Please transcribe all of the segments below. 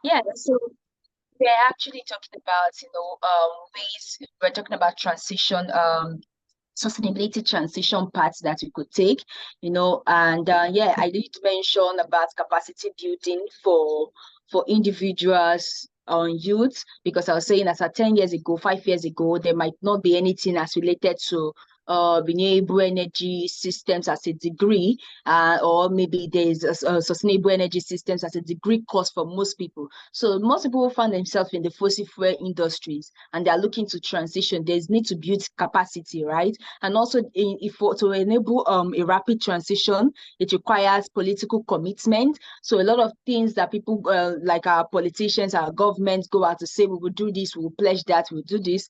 Yeah, so we're actually talking about, ways we're talking about transition, sustainability transition paths that we could take, and yeah, I did mention about capacity building for individuals on youth, because I was saying as at 10 years ago, 5 years ago, there might not be anything as related to renewable energy systems as a degree, or maybe there's a sustainable energy systems as a degree course for most people. So most people find themselves in the fossil fuel industries and they are looking to transition. There's need to build capacity, right? And also, if to enable a rapid transition, it requires political commitment. So a lot of things that people like our politicians, our governments go out to say, we will do this, we will pledge that, we will do this.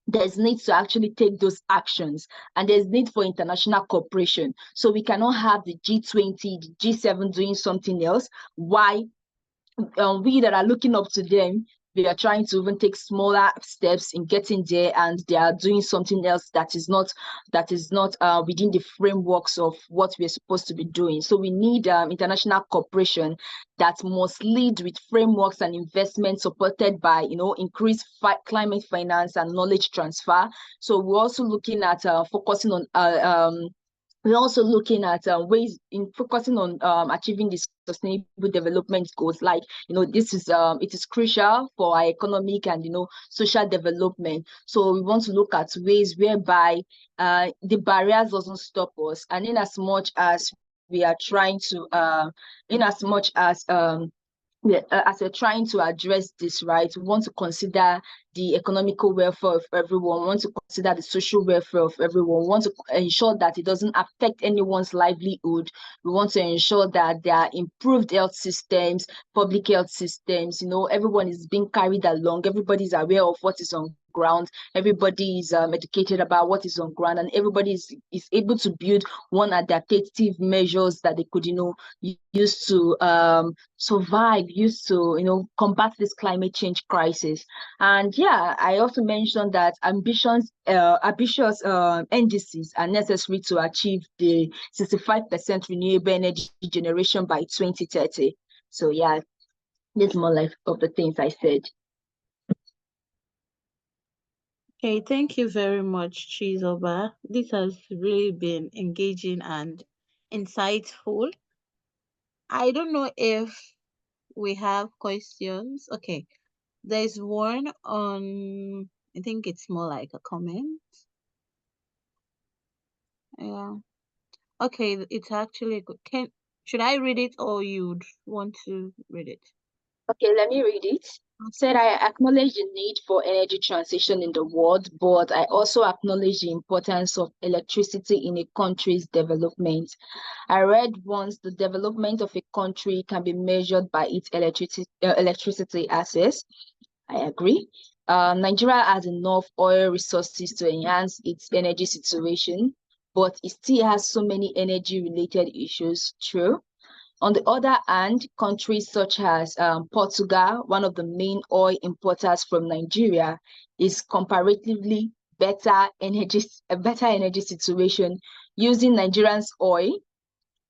There's need to actually take those actions, and there's need for international cooperation. So we cannot have the G20, the G7 doing something else. Why we that are looking up to them, we are trying to even take smaller steps in getting there, and they are doing something else that is not within the frameworks of what we're supposed to be doing. So we need international cooperation that must lead with frameworks and investments supported by increased climate finance and knowledge transfer. So we're also looking at focusing on we're also looking at ways in focusing on achieving the sustainable development goals. Like, this is it is crucial for our economic and social development. So we want to look at ways whereby the barriers doesn't stop us, and in as much as we are trying to in as much as we're trying to address this, right, we want to consider the economical welfare of everyone, we want to consider the social welfare of everyone, we want to ensure that it doesn't affect anyone's livelihood. We want to ensure that there are improved health systems, public health systems, everyone is being carried along, everybody's aware of what is on ground, everybody is educated about what is on ground, and everybody is able to build one adaptive measures that they could, use to survive, used to, combat this climate change crisis. And yeah, I also mentioned that ambitious indices are necessary to achieve the 65% renewable energy generation by 2030. So yeah, this is more like of the things I said. Okay, thank you very much, Chizoba. This has really been engaging and insightful. I don't know if we have questions. Okay, there's one on, I think it's more like a comment. Yeah. Okay, it's actually good. Should I read it or you'd want to read it? Okay, let me read it. Said, I acknowledge the need for energy transition in the world, but I also acknowledge the importance of electricity in a country's development. I read once the development of a country can be measured by its electricity access. I agree. Nigeria has enough oil resources to enhance its energy situation, but it still has so many energy related issues. True. On the other hand, countries such as Portugal, one of the main oil importers from Nigeria, is comparatively a better energy situation using Nigerians oil,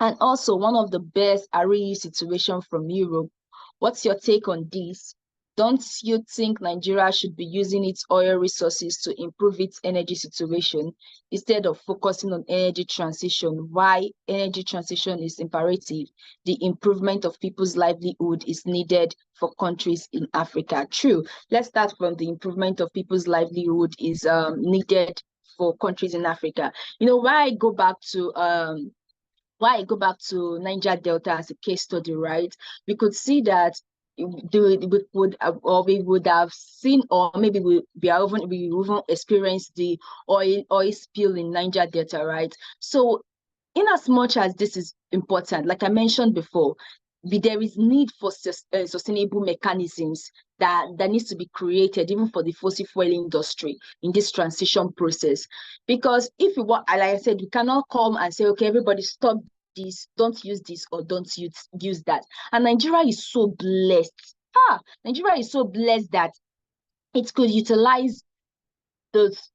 and also one of the best RE situation from Europe. What's your take on this? Don't you think Nigeria should be using its oil resources to improve its energy situation instead of focusing on energy transition? Why energy transition is imperative? The improvement of people's livelihood is needed for countries in Africa. True. Let's start from the improvement of people's livelihood is needed for countries in Africa. Why I go back to Niger Delta as a case study, right? We could see that we would have seen, or maybe we even experienced the oil spill in Niger Delta, right? So in as much as this is important, like I mentioned before, there is need for sustainable mechanisms that needs to be created even for the fossil fuel industry in this transition process. Because if you want, like I said, you cannot come and say, okay, everybody stop this, don't use this, or don't use that. And Nigeria is so blessed. Nigeria is so blessed that it could utilize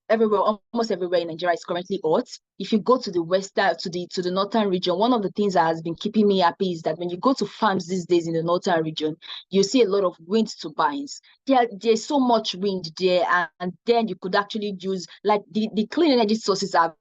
everywhere, almost everywhere in Nigeria is currently hot. If you go to the western, to the northern region, one of the things that has been keeping me happy is that when you go to farms these days in the northern region, you see a lot of wind turbines. There's so much wind there, and then you could actually use like the clean energy sources are.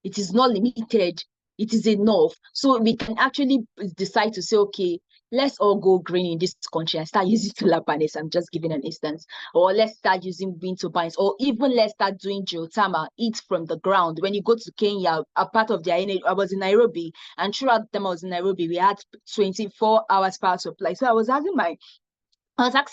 It is not limited. It is enough. So we can actually decide to say, okay, let's all go green in this country and start using solar panels. I'm just giving an instance. Or let's start using wind turbines. Or even let's start doing geothermal, eat from the ground. When you go to Kenya, a part of their energy, I was in Nairobi, and throughout the time I was in Nairobi, we had 24 hours power supply. So I was asking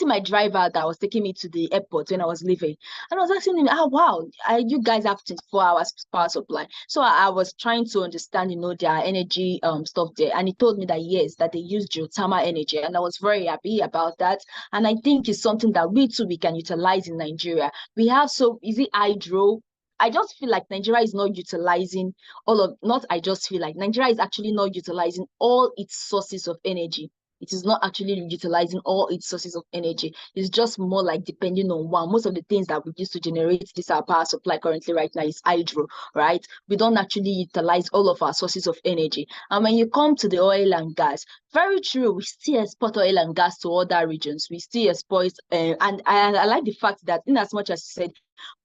my driver that was taking me to the airport when I was leaving, and I was asking him, "Oh wow, you guys have 24 hours power supply." So I was trying to understand, their energy stuff there, and he told me that yes, that they use geothermal energy, and I was very happy about that. And I think it's something that we can utilize in Nigeria. We have is it hydro? I just feel like Nigeria is not utilizing not I just feel like Nigeria is actually not utilizing all its sources of energy. It is not actually utilizing all its sources of energy. It's just more like depending on one. Most of the things that we use to generate this our power supply currently right now is hydro, right? We don't actually utilize all of our sources of energy. And when you come to the oil and gas, very true, we still export oil and gas to other regions. We still export, and I like the fact that in as much as you said,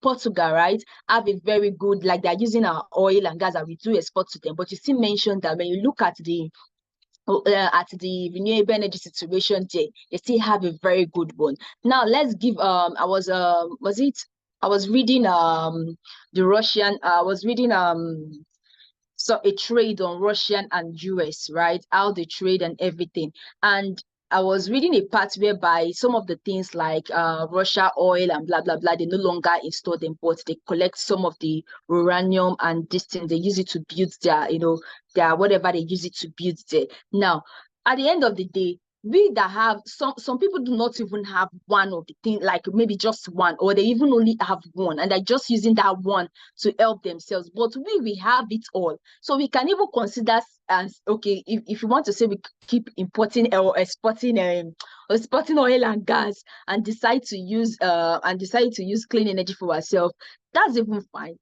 Portugal, right, have a very good, like they're using our oil and gas that we do export to them. But you still mentioned that when you look at the renewable energy situation there, they still have a very good one. Now let's give I was reading I was reading so a trade on Russian and US, right? How they trade and everything. And I was reading a part whereby some of the things like Russia oil and blah blah blah, they no longer install them, but they collect some of the uranium and this thing. They use it to build their whatever they use it to build there. Now, at the end of the day, we that have some people do not even have one of the thing, like maybe just one, or they even only have one, and they're just using that one to help themselves. But we have it all. So we can even consider as okay, if you want to say we keep importing or exporting oil and gas and decide to use clean energy for ourselves, that's even fine.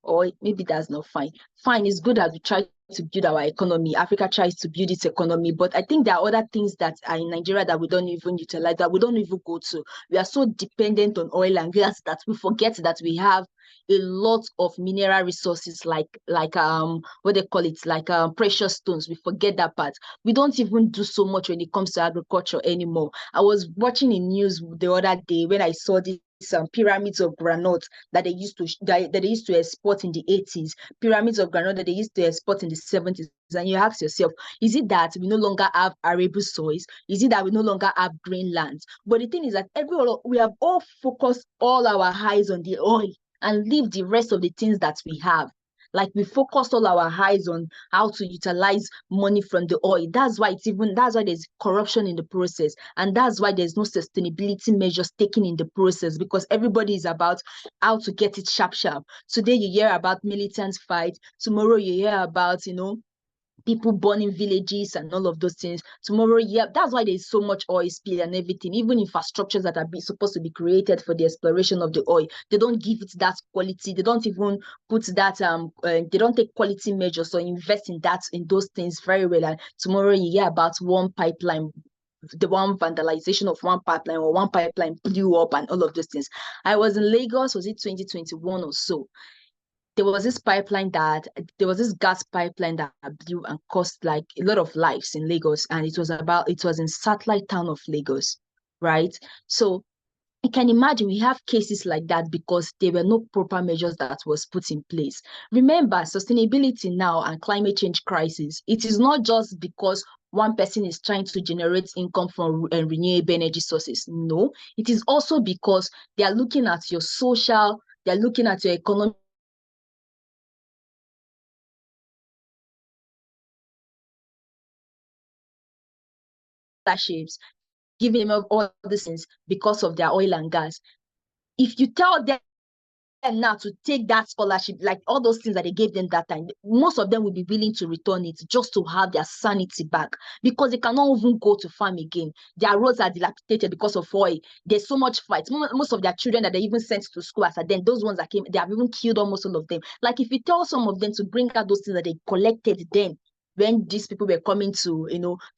Or maybe that's not fine. Fine, it's good that we try to build our economy. Africa tries to build its economy, but I think there are other things that are in Nigeria that we don't even utilize, that we don't even go to. We are so dependent on oil and gas that we forget that we have a lot of mineral resources like what they call it, like precious stones. We forget that part. We don't even do so much when it comes to agriculture anymore. I was watching in news the other day when I saw this pyramids of granite that they used to export in the 80s, pyramids of granite that they used to export in the 70s. And you ask yourself, is it that we no longer have arable soils? Is it that we no longer have green lands? But the thing is that we have all focused all our eyes on the oil and leave the rest of the things that we have. Like we focused all our eyes on how to utilize money from the oil. That's why there's corruption in the process. And that's why there's no sustainability measures taken in the process, because everybody is about how to get it sharp, sharp. Today you hear about militant fight. Tomorrow you hear about, people burning villages and all of those things. Tomorrow, yeah, that's why there's so much oil spill and everything. Even infrastructures that are supposed to be created for the exploration of the oil, they don't give it that quality. They don't even put that they don't take quality measures or invest in those things very well. And tomorrow you hear about one pipeline, the one vandalization of one pipeline, or one pipeline blew up and all of those things. I was in Lagos, was it 2021 or so? There was this gas pipeline that blew and cost like a lot of lives in Lagos, and it was in satellite town of Lagos, right? So you can imagine we have cases like that because there were no proper measures that was put in place. Remember, sustainability now and climate change crisis, it is not just because one person is trying to generate income from renewable energy sources. No, it is also because they are looking at your social, they're looking at your economic scholarships, giving them all these things because of their oil and gas. If you tell them now to take that scholarship, like all those things that they gave them that time, most of them will be willing to return it just to have their sanity back, because they cannot even go to farm again. Their roads are dilapidated because of oil. There's so much fight. Most of their children that they even sent to school as then, those ones that came, they have even killed almost all of them. Like if you tell some of them to bring out those things that they collected then, when these people were coming to,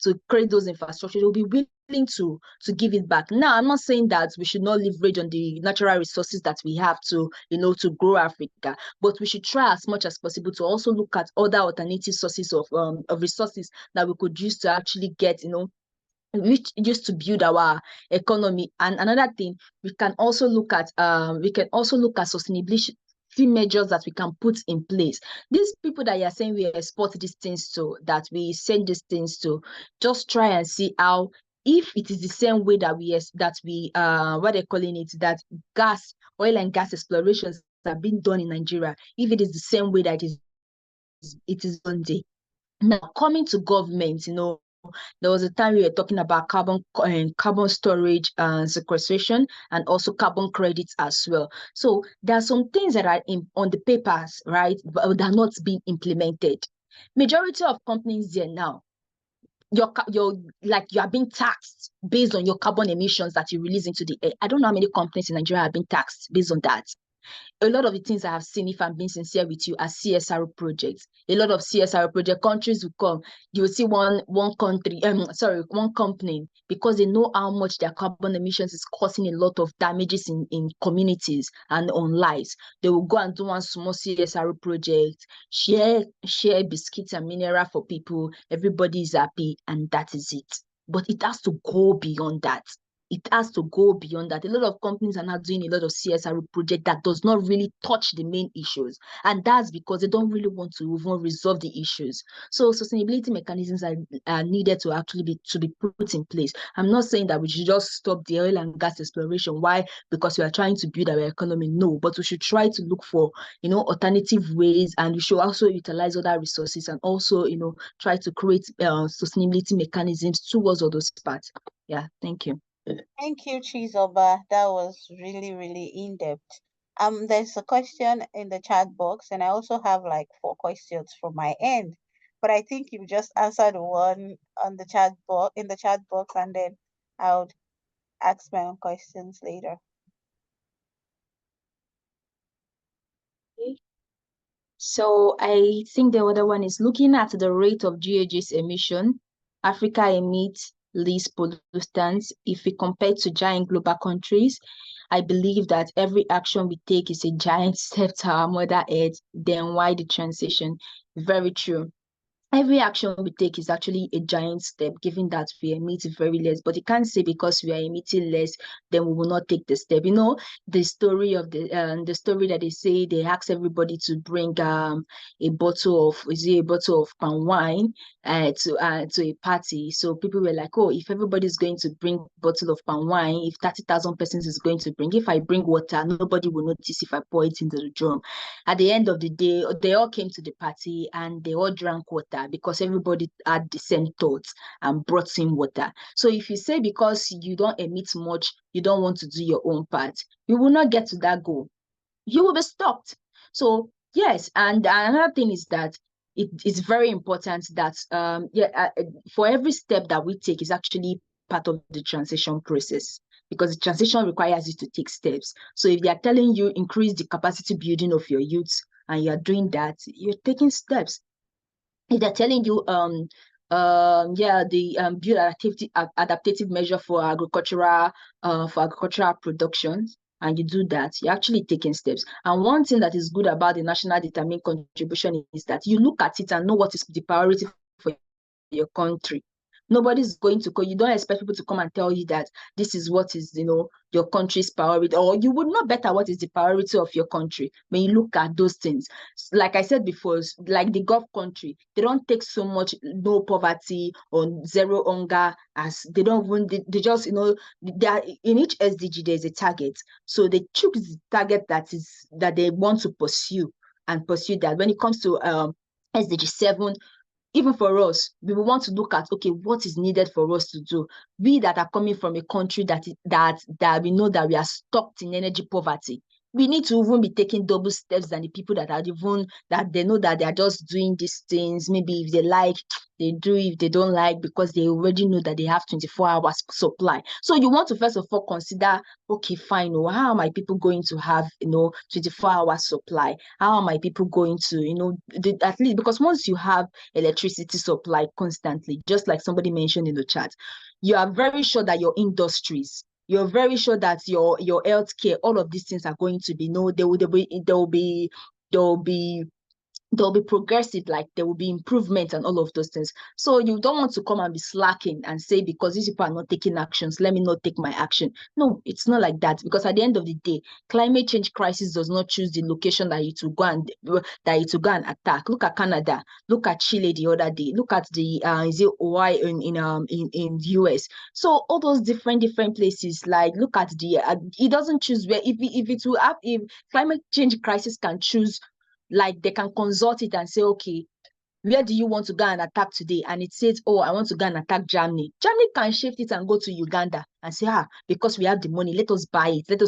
to create those infrastructure, they'll be willing to give it back. Now, I'm not saying that we should not leverage on the natural resources that we have to, to grow Africa, but we should try as much as possible to also look at other alternative sources of resources that we could use to actually get, which used to build our economy. And another thing, we can also look at sustainability measures that we can put in place. These people that you're saying we export these things to, that we send these things to, just try and see how, if it is the same way that we what they're calling it, that oil and gas explorations are being done in Nigeria, if it is the same way that it is done there. Now, coming to government, there was a time we were talking about carbon storage and sequestration, and also carbon credits as well. So there are some things that are on the papers, right, but they are not being implemented. Majority of companies there now, you are being taxed based on your carbon emissions that you release into the air. I don't know how many companies in Nigeria have been taxed based on that. A lot of the things I have seen, if I'm being sincere with you, are CSR projects. A lot of CSR project countries will come. You will see one company, because they know how much their carbon emissions is causing a lot of damages in communities and on lives. They will go and do one small CSR project, share biscuits and mineral for people. Everybody is happy, and that is it. But it has to go beyond that. It has to go beyond that. A lot of companies are now doing a lot of CSR project that does not really touch the main issues. And that's because they don't really want to even resolve the issues. So sustainability mechanisms are needed to actually be put in place. I'm not saying that we should just stop the oil and gas exploration. Why? Because we are trying to build our economy. No, but we should try to look for, alternative ways, and we should also utilize other resources, and also, try to create sustainability mechanisms towards all those parts. Yeah, thank you. Thank you, Chizoba. That was really, really in-depth. There's a question in the chat box, and I also have like 4 questions from my end. But I think you just answered one on the chat box and then I would ask my own questions later. So I think the other one is looking at the rate of GHG emission. Africa emits least pollutants. If we compare to giant global countries, I believe that every action we take is a giant step to our mother earth. Then why the transition? Very true. Every action we take is actually a giant step, given that we emit very less. But you can't say because we are emitting less, then we will not take the step. The story of the story that they say they ask everybody to bring a bottle of palm wine to a party. So people were like, oh, if everybody is going to bring bottle of palm wine, if 30,000 persons is going to bring, if I bring water, nobody will notice if I pour it into the drum. At the end of the day, they all came to the party and they all drank water, because everybody had the same thoughts and brought in water. So if you say because you don't emit much, you don't want to do your own part, you will not get to that goal. You will be stopped. So yes, and another thing is that it is very important that for every step that we take is actually part of the transition process, because the transition requires you to take steps. So if they are telling you increase the capacity building of your youth, and you are doing that, you're taking steps. If they're telling you build adaptative measure for agricultural production, and you do that, you're actually taking steps. And one thing that is good about the national determined contribution is that you look at it and know what is the priority for your country. Nobody's going to you don't expect people to come and tell you that this is what is your country's priority, or you would know better what is the priority of your country when you look at those things. Like I said before, like the Gulf country, they don't take so much no poverty or zero hunger, as they don't even they just they are, in each SDG there's a target, so they choose the target that they want to pursue, and pursue that. When it comes to SDG 7, even for us, we will want to look at, okay, what is needed for us to do. We that are coming from a country that we know that we are stuck in energy poverty. we need to even be taking double steps than the people that are even, that they know that they are just doing these things. Maybe if they like, they do, if they don't like, because they already know that they have 24 hours supply. So you want to first of all consider, okay, fine, how are my people going to have, 24 hours supply? How are my people going to, at least, because once you have electricity supply constantly, just like somebody mentioned in the chat, you are very sure that your industries, you're very sure that your healthcare, all of these things are going to be, there will be there'll be progressive, like there will be improvement and all of those things. So you don't want to come and be slacking and say, because these people are not taking actions, let me not take my action. No, it's not like that, because at the end of the day, climate change crisis does not choose the location that it will go and attack. Look at Canada, look at Chile the other day, look at the is it Hawaii in the US. So all those different places, like look at the it doesn't choose where, if climate change crisis can choose, like they can consult it and say, okay, where do you want to go and attack today? And it says, oh, I want to go and attack Germany. Germany can shift it and go to Uganda and say, because we have the money, let us buy it, let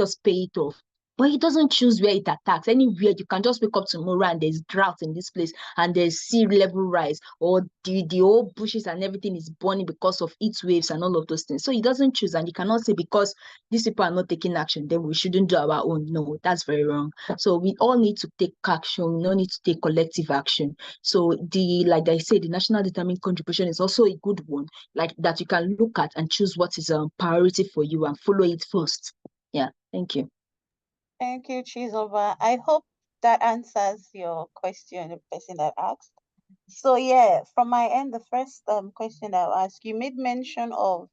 us pay it off. But it doesn't choose where it attacks. Anywhere, you can just wake up tomorrow and there's drought in this place and there's sea level rise, or the old bushes and everything is burning because of heat waves and all of those things. So it doesn't choose, and you cannot say because these people are not taking action, then we shouldn't do our own. No, that's very wrong. So we all need to take action. We all need to take collective action. So like I said, the national determined contribution is also a good one, like that you can look at and choose what is a priority for you and follow it first. Yeah, thank you. Thank you, Chizoba. I hope that answers your question, the person that asked. So yeah, from my end, the first question I'll ask, you made mention of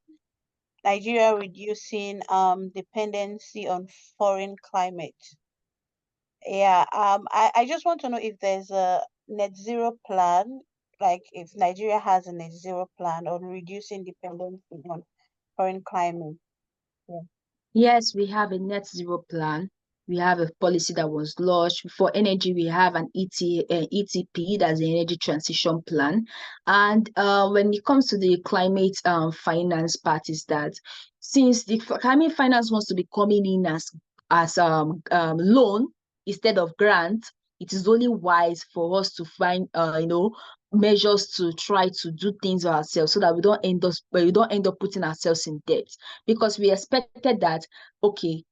Nigeria reducing dependency on foreign climate. Yeah, I just want to know if there's a net zero plan, like if Nigeria has a net zero plan on reducing dependency on foreign climate. Yeah. Yes, we have a net zero plan. We have a policy that was launched. For energy, we have an ETP, that's the Energy Transition Plan. And when it comes to the climate finance part, is that since the climate finance wants to be coming in as loan instead of grant, it is only wise for us to find measures to try to do things ourselves, so that we don't end up putting ourselves in debt, because we expected that, okay,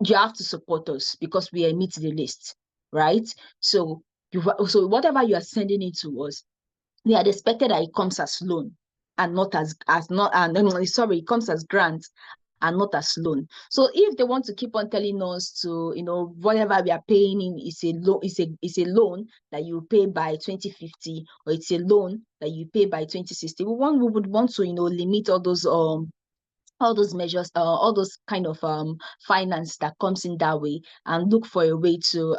you have to support us because we meet the list, right? So whatever you are sending it to us, we had expected that it comes as loan and not sorry, it comes as grant and not as loan. So if they want to keep on telling us to, whatever we are paying in is a loan, is a loan that you pay by 2050, or it's a loan that you pay by 2060, we would want to, limit all those measures, all those kind of finance that comes in that way, and look for a way to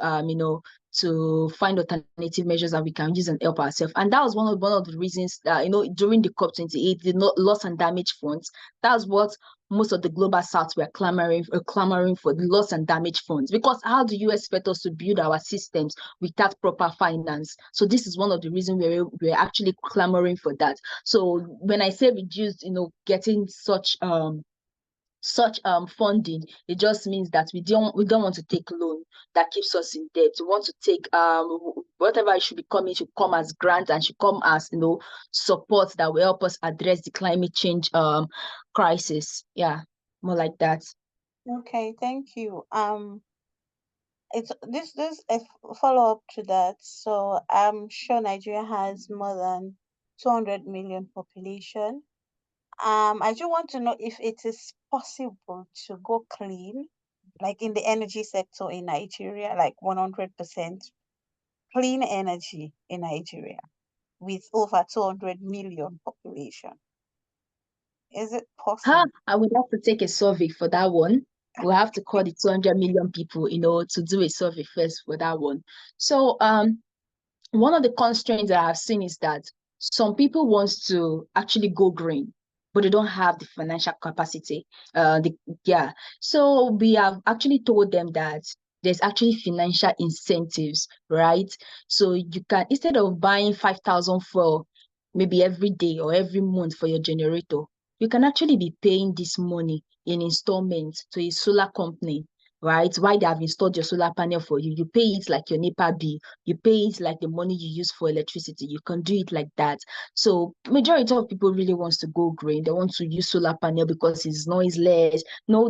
to find alternative measures that we can use and help ourselves. And that was one of the reasons that, during the COP28, the loss and damage funds, that's what most of the global south were clamoring for, the loss and damage funds. Because how do you expect us to build our systems without proper finance? So this is one of the reasons we're actually clamoring for that. So when I say reduced, getting such funding, it just means that we don't want to take loan that keeps us in debt. We want to take whatever should be coming should come as grant, and should come as support that will help us address the climate change crisis. Yeah, more like that. Okay, thank you. It's this a follow-up to that. So I'm sure Nigeria has more than 200 million population. I just want to know if it is possible to go clean, like in the energy sector in Nigeria, like 100% clean energy in Nigeria with over 200 million population. Is it possible? I would have to take a survey for that one. We'll have to call the 200 million people, to do a survey first for that one. So one of the constraints that I've seen is that some people want to actually go green, but they don't have the financial capacity. So we have actually told them that there's actually financial incentives, right? So you can, instead of buying 5,000 for maybe every day or every month for your generator, you can actually be paying this money in installments to a solar company, right? Why they have installed your solar panel for you. You pay it like your NEPA bill. You pay it like the money you use for electricity. You can do it like that. So majority of people really wants to go green. They want to use solar panel because it's noiseless. No,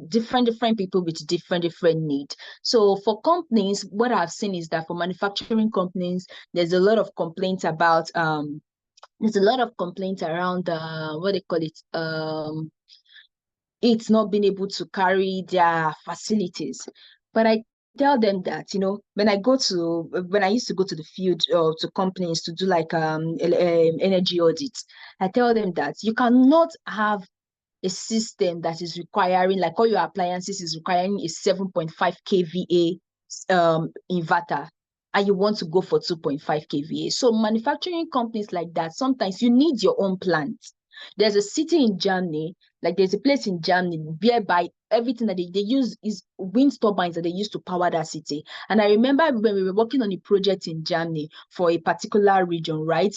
different people with different needs. So for companies, what I've seen is that for manufacturing companies, there's a lot of complaints about there's a lot of complaints around what they call it, it's not being able to carry their facilities. But I tell them that, when I used to go to the field or to companies to do like energy audits, I tell them that you cannot have a system that is requiring, like all your appliances is requiring a 7.5 kVA inverter, and you want to go for 2.5 kVA. So manufacturing companies like that, sometimes you need your own plant. There's a city in Germany, like there's a place in Germany whereby everything that they use is wind turbines that they use to power that city. And I remember when we were working on a project in Germany for a particular region, right?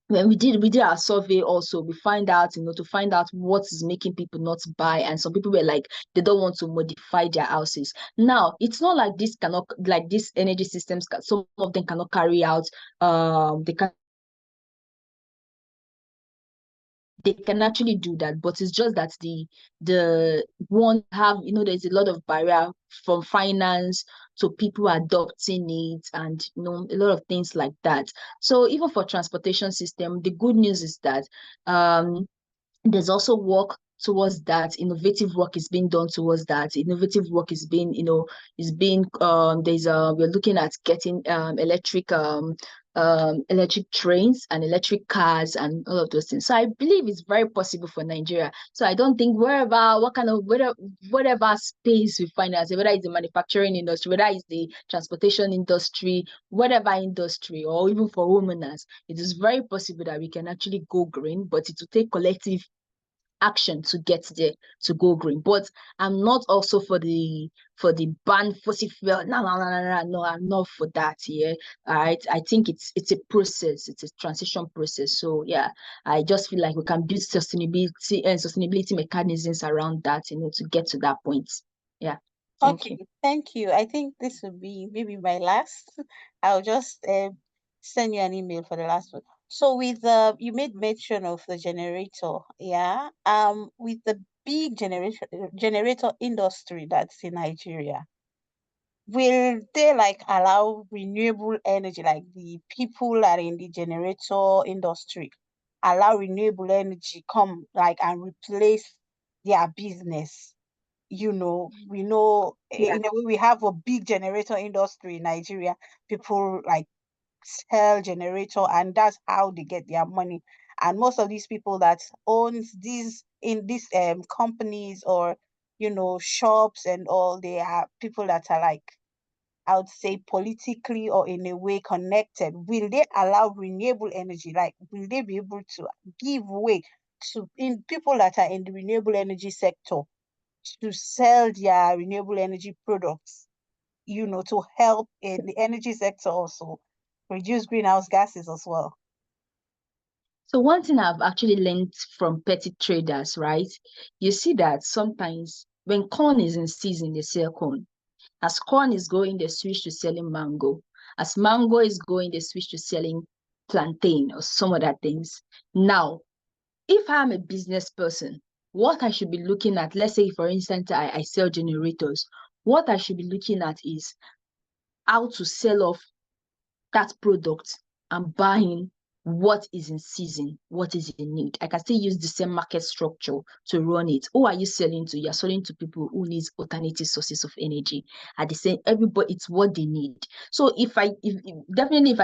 When we did our survey also, we find out, to find out what is making people not buy. And some people were like, they don't want to modify their houses. Now, it's not like these energy systems, some of them cannot carry out, they can actually do that, but it's just that the one have, there's a lot of barrier from finance to people adopting it, and a lot of things like that. So even for transportation system, the good news is that there's also work towards that. Innovative work is being done towards that. Innovative work is being, we're looking at getting electric trains and electric cars and all of those things. So I believe it's very possible for Nigeria. So I don't think whatever space we find ourselves, whether it's the manufacturing industry, whether it's the transportation industry, whatever industry, or even for homeowners, it is very possible that we can actually go green, but it will take collective action to get there, to go green. But I'm not also for the ban fossil fuel. No, I'm not for that. Yeah, all right. I think it's a process. It's a transition process. So yeah, I just feel like we can build sustainability mechanisms around that, to get to that point. Yeah. Thank you. Thank you. I think this will be maybe my last. I'll just send you an email for the last one. So with you made mention of the generator, yeah. With the big generator industry that's in Nigeria, will they like allow renewable energy, like the people that are in the generator industry, allow renewable energy come like and replace their business? We know Yeah. in a way we have a big generator industry in Nigeria. People like sell generator and that's how they get their money. And most of these people that owns these in these companies or shops and all, they are people that are like, I would say, politically or in a way connected. Will they allow renewable energy? Like, will they be able to give way to in people that are in the renewable energy sector to sell their renewable energy products, to help in the energy sector also reduce greenhouse gases as well? So one thing I've actually learned from petty traders, right? You see that sometimes when corn is in season, they sell corn. As corn is going, they switch to selling mango. As mango is going, they switch to selling plantain or some other things. Now, if I'm a business person, what I should be looking at, let's say, for instance, I sell generators, what I should be looking at is how to sell off that product and buying what is in season, what is in need. I can still use the same market structure to run it. Who are you selling to? You're selling to people who need alternative sources of energy. At the same, everybody, it's what they need. So if I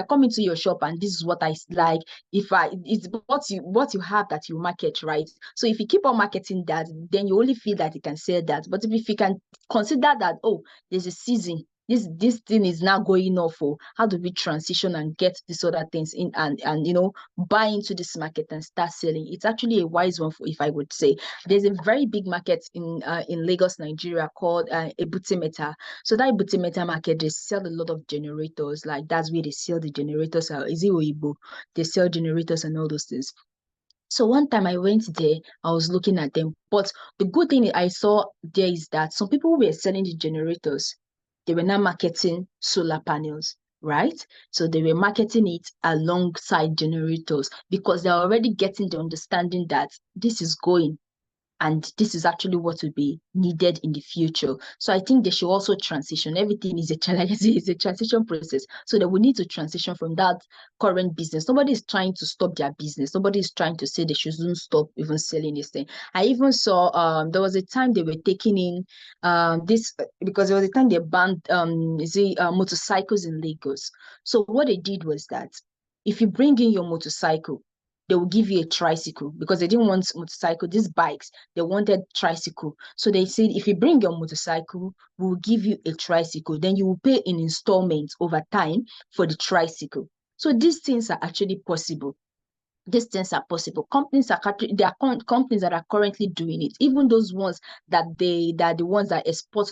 come into your shop and this is what I like, it's what you have that you market, right? So if you keep on marketing that, then you only feel that you can sell that. But if you can consider that, oh, there's a season, this thing is now going off, for how do we transition and get these other things in and buy into this market and start selling? It's actually a wise one, for, if I would say. There's a very big market in Lagos, Nigeria, called Ebute Metta. So that Ebute Metta market, they sell a lot of generators. Like that's where they sell the generators. Is it Oyibo? They sell generators and all those things. So one time I went there, I was looking at them. But the good thing I saw there is that some people were selling the generators. They were now marketing solar panels, right? So they were marketing it alongside generators because they're already getting the understanding that this is going and this is actually what will be needed in the future. So I think they should also transition. Everything is a challenge, it's a transition process. So they will need to transition from that current business. Nobody is trying to stop their business. Nobody is trying to say they shouldn't stop even selling this thing. I even saw there was a time they were taking in this because there was a time they banned motorcycles in Lagos. So what they did was that if you bring in your motorcycle, they will give you a tricycle because they didn't want motorcycle, these bikes, they wanted tricycle. So they said, if you bring your motorcycle, we'll give you a tricycle. Then you will pay in installments over time for the tricycle. So these things are actually possible. These things are possible. Companies are there are companies that are currently doing it. Even those ones that the ones that export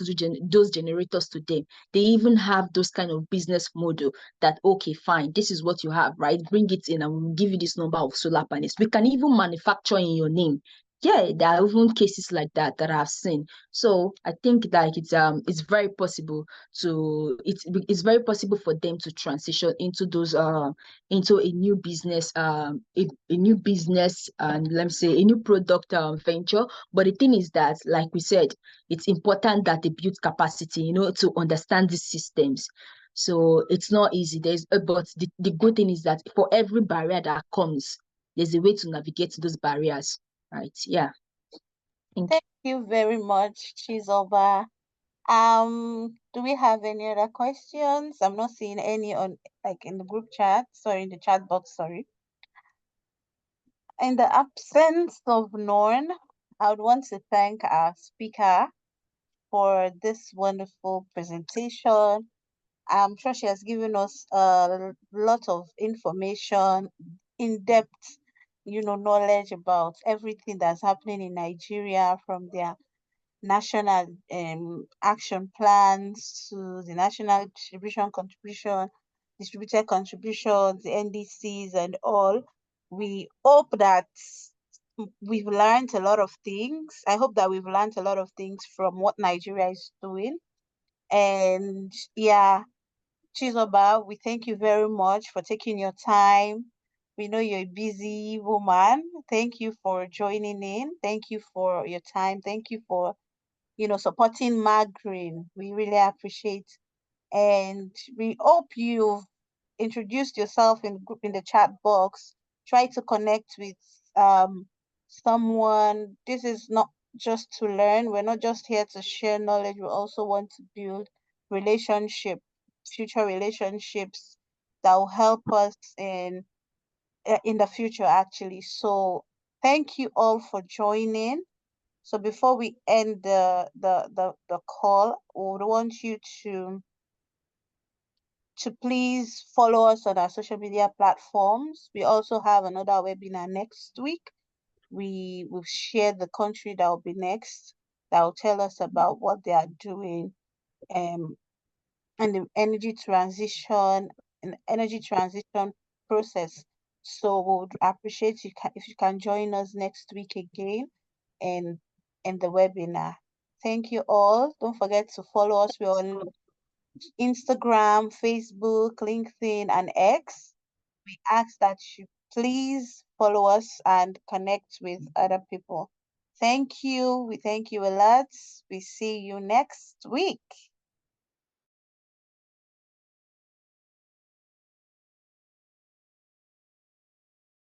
those generators to them, they even have those kind of business model that okay, fine, this is what you have, right? Bring it in and we'll give you this number of solar panels. We can even manufacture in your name. Yeah, there are even cases like that that I've seen. So I think that it's very possible it's very possible for them to transition into those into a new business a new business and let me say a new product venture. But the thing is that, like we said, it's important that they build capacity, to understand these systems. So it's not easy. But the good thing is that for every barrier that comes, there's a way to navigate those barriers, right? Yeah. Thank you very much, Chizoba. Do we have any other questions? I'm not seeing any on in the group chat, sorry, in the chat box, sorry. In the absence of none, I would want to thank our speaker for this wonderful presentation. I'm sure she has given us a lot of information, in-depth, knowledge about everything that's happening in Nigeria, from their national action plans to the national distributed contributions, the NDCs and all. We hope that we've learned a lot of things. I hope that we've learned a lot of things from what Nigeria is doing. And yeah, Chizoba, we thank you very much for taking your time. We know you're a busy woman. Thank you for joining in. Thank you for your time. Thank you for supporting Margreen. We really appreciate. And we hope you've introduced yourself in group in the chat box. Try to connect with someone. This is not just to learn. We're not just here to share knowledge. We also want to build future relationships that will help us in the future actually. So thank you all for joining. So before we end the call, we would want you to please follow us on our social media platforms. We also have another webinar next week. We will share the country that will be next, that will tell us about what they are doing and the energy transition process. So we would appreciate if you can join us next week again and in the webinar. Thank you all. Don't forget to follow us. We're on Instagram, Facebook, LinkedIn, and X. We ask that you please follow us and connect with other people. Thank you. We thank you a lot. We see you next week.